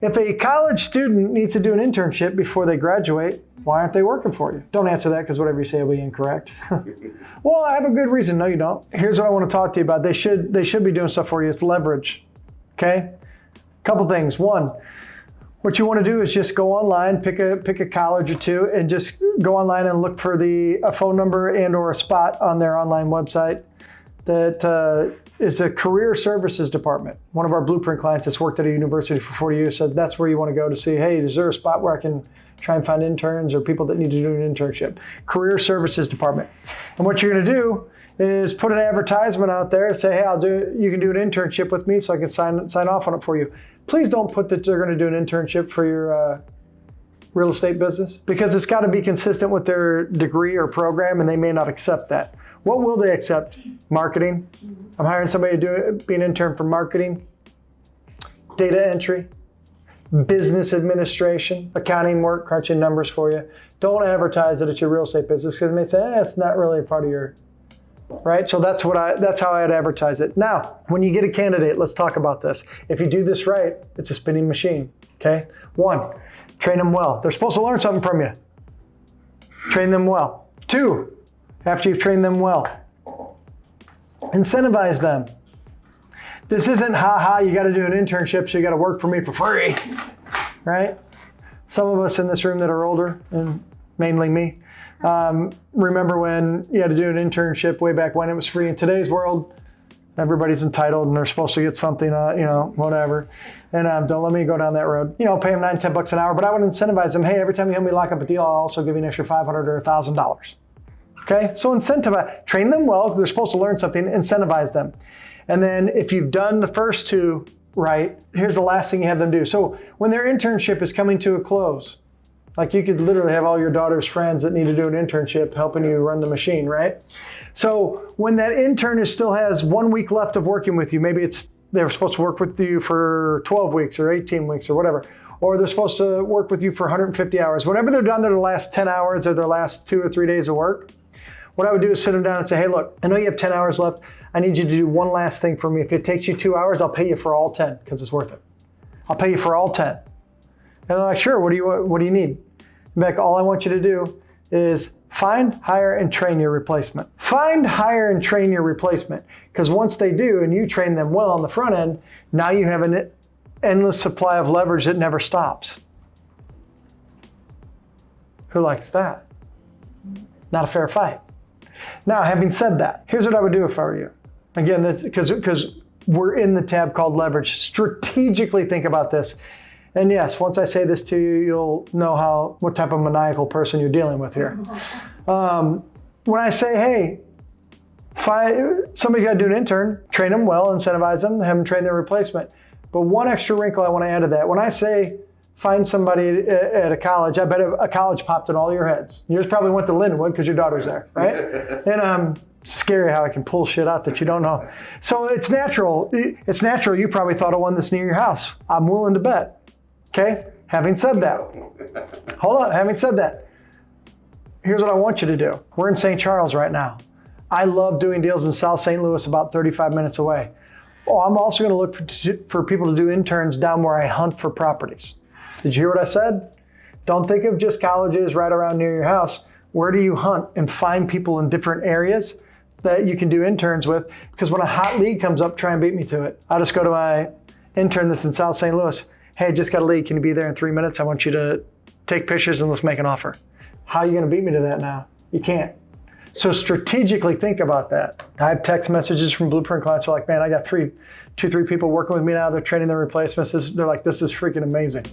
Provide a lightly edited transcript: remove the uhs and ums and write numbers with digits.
If a college student needs to do an internship before they graduate, why aren't they working for you? Don't answer that because whatever you say will be incorrect. Well, I have a good reason. No, you don't. Here's what I want to talk to you about. They should be doing stuff for you. It's leverage. Okay? Couple things. One, what you want to do is just go online, pick a college or two, and just go online and look for a phone number and or a spot on their online website that is a career services department. One of our Blueprint clients that's worked at a university for 40 years said that's where you want to go to see, hey, is there a spot where I can try and find interns or people that need to do an internship? Career services department. And what you're going to do is put an advertisement out there and say, hey, you can do an internship with me so I can sign off on it for you. Please don't put that they're going to do an internship for your real estate business, because it's got to be consistent with their degree or program, and they may not accept that. What will they accept? Marketing. I'm hiring somebody to be an intern for marketing, data entry, business administration, accounting work, crunching numbers for you. Don't advertise that it's your real estate business because they may say, it's not really a part of your, right? So that's how I'd advertise it. Now, when you get a candidate, let's talk about this. If you do this right, it's a spinning machine, okay? 1, train them well. They're supposed to learn something from you. Train them well. 2, after you've trained them well, incentivize them. This isn't, you got to do an internship, so you got to work for me for free, right? Some of us in this room that are older, and mainly me, remember when you had to do an internship way back when it was free. In today's world, everybody's entitled and they're supposed to get something, whatever. And don't let me go down that road. Pay them $9, $10 an hour, but I would incentivize them. Hey, every time you help me lock up a deal, I'll also give you an extra $500 or $1,000. Okay, so incentivize, train them well because they're supposed to learn something, incentivize them. And then if you've done the first 2 right, here's the last thing you have them do. So when their internship is coming to a close, like you could literally have all your daughter's friends that need to do an internship helping you run the machine, right? So when that intern still has 1 week left of working with you, maybe they're supposed to work with you for 12 weeks or 18 weeks or whatever, or they're supposed to work with you for 150 hours. Whenever they're done their last 10 hours or their last 2 or 3 days of work, what I would do is sit them down and say, hey, look, I know you have 10 hours left. I need you to do one last thing for me. If it takes you 2 hours, I'll pay you for all 10 because it's worth it. I'll pay you for all 10. And they're like, sure, what do you need? In fact, all I want you to do is find, hire, and train your replacement. Find, hire, and train your replacement. Because once they do and you train them well on the front end, now you have an endless supply of leverage that never stops. Who likes that? Not a fair fight. Now, having said that, here's what I would do if I were you. Again, that's because we're in the tab called leverage. Strategically think about this. And yes, once I say this to you, you'll know what type of maniacal person you're dealing with here. When I say, hey, somebody's got to do an intern, train them well, incentivize them, have them train their replacement. But one extra wrinkle I want to add to that. When I say find somebody at a college, I bet a college popped in all your heads. Yours probably went to Lindenwood because your daughter's there, right? And scary how I can pull shit out that you don't know. So it's natural. It's natural you probably thought of one that's near your house. I'm willing to bet. Okay? Having said that, hold on. Having said that, here's what I want you to do. We're in St. Charles right now. I love doing deals in South St. Louis, about 35 minutes away. Oh, I'm also going to look for people to do interns down where I hunt for properties. Did you hear what I said? Don't think of just colleges right around near your house. Where do you hunt and find people in different areas that you can do interns with? Because when a hot lead comes up, try and beat me to it. I'll just go to my intern that's in South St. Louis. Hey, I just got a lead. Can you be there in 3 minutes? I want you to take pictures and let's make an offer. How are you going to beat me to that now? You can't. So strategically think about that. I have text messages from Blueprint clients who are like, man, I got 3 people working with me now. They're training their replacements. They're like, this is freaking amazing.